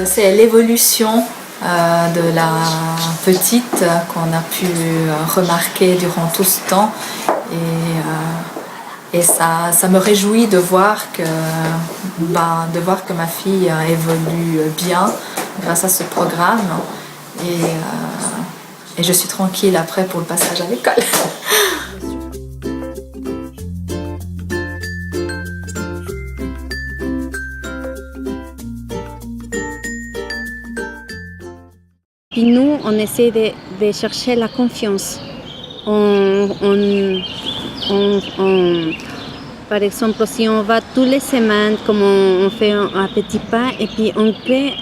c'est l'évolution de la petite qu'on a pu remarquer durant tout ce temps. Et ça me réjouit de voir que ma fille évolue bien grâce à ce programme. Et je suis tranquille après pour le passage à l'école. Puis nous, on essaie de chercher la confiance. Par exemple, si on va toutes les semaines, comme on fait un petit pas, et puis on crée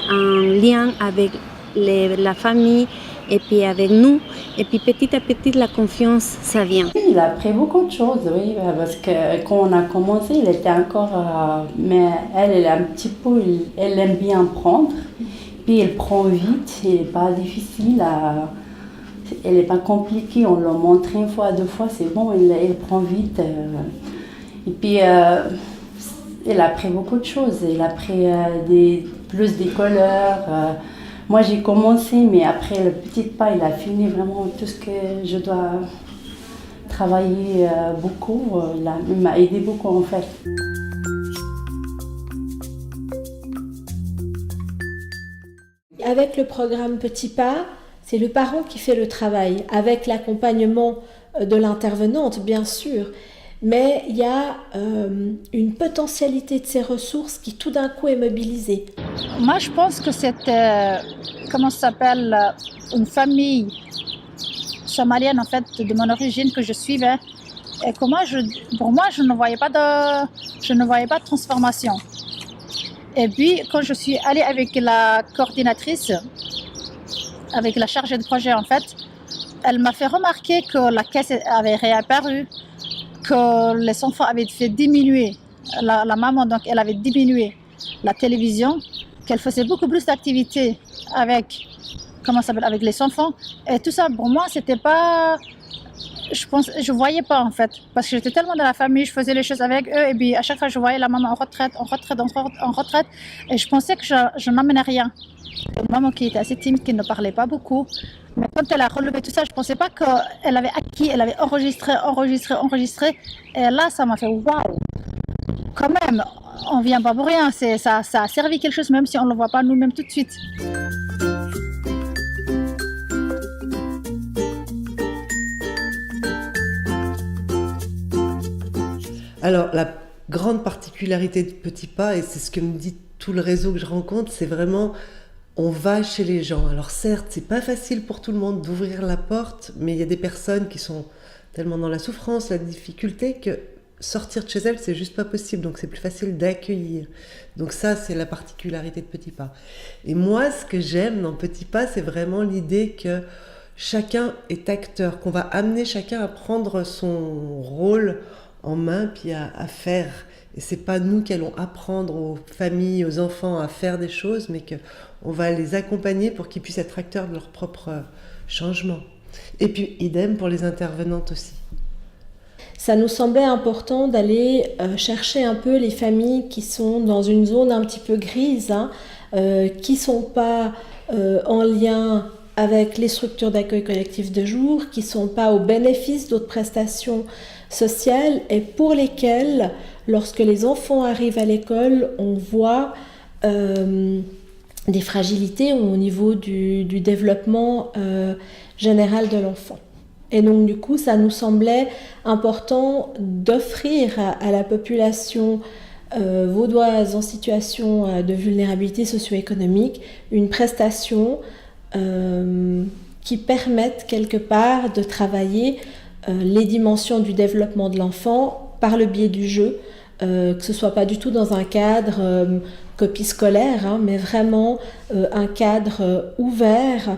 un lien avec la famille et puis avec nous, et puis petit à petit la confiance, ça vient. Il a appris beaucoup de choses, oui, parce que quand on a commencé, il était encore... mais elle est un petit peu... Elle aime bien prendre, puis elle prend vite, elle n'est pas difficile à... Elle n'est pas compliquée, on l'a montré une fois, deux fois, c'est bon, elle prend vite. Et puis, elle a appris beaucoup de choses. Elle a appris plus des couleurs. Moi, j'ai commencé, mais après, le petit pas, il a fini vraiment tout ce que je dois travailler beaucoup. Il m'a aidé beaucoup, en fait. Avec le programme Petit Pas, c'est le parent qui fait le travail, avec l'accompagnement de l'intervenante, bien sûr. Mais il y a une potentialité de ces ressources qui tout d'un coup est mobilisée. Moi, je pense que c'était, comment ça s'appelle, une famille somalienne, en fait, de mon origine que je suivais. Et que pour moi, je ne voyais pas de transformation. Et puis, quand je suis allée avec la coordinatrice, avec la chargée de projet, en fait, elle m'a fait remarquer que la caisse avait réapparu, que les enfants avaient fait diminuer, la maman, donc elle avait diminué la télévision, qu'elle faisait beaucoup plus d'activités avec les enfants. Et tout ça, pour moi, c'était pas... Je voyais pas, en fait, parce que j'étais tellement dans la famille, je faisais les choses avec eux, et puis à chaque fois, je voyais la maman en retraite, et je pensais que je n'amenais rien. Une maman qui était assez timide, qui ne parlait pas beaucoup. Mais quand elle a relevé tout ça, je ne pensais pas qu'elle avait acquis, elle avait enregistré. Et là, ça m'a fait waouh! Quand même, on ne vient pas pour rien. Ça a servi quelque chose, même si on ne le voit pas nous-mêmes tout de suite. Alors, la grande particularité de Petit Pas, et c'est ce que me dit tout le réseau que je rencontre, c'est vraiment... On va chez les gens. Alors certes, c'est pas facile pour tout le monde d'ouvrir la porte, mais il y a des personnes qui sont tellement dans la souffrance, la difficulté, que sortir de chez elles, c'est juste pas possible. Donc c'est plus facile d'accueillir. Donc ça, c'est la particularité de Petit Pas. Et moi, ce que j'aime dans Petit Pas, c'est vraiment l'idée que chacun est acteur, qu'on va amener chacun à prendre son rôle en main, puis à faire. Et c'est pas nous qui allons apprendre aux familles, aux enfants à faire des choses, mais qu'on va les accompagner pour qu'ils puissent être acteurs de leur propre changement. Et puis, idem pour les intervenantes aussi. Ça nous semblait important d'aller chercher un peu les familles qui sont dans une zone un petit peu grise, qui ne sont pas en lien avec les structures d'accueil collectif de jour, qui ne sont pas au bénéfice d'autres prestations sociales et pour lesquelles, lorsque les enfants arrivent à l'école, on voit des fragilités au niveau du développement général de l'enfant. Et donc du coup, ça nous semblait important d'offrir à la population vaudoise en situation de vulnérabilité socio-économique une prestation qui permette quelque part de travailler les dimensions du développement de l'enfant par le biais du jeu, que ce soit pas du tout dans un cadre copie scolaire, mais vraiment un cadre ouvert.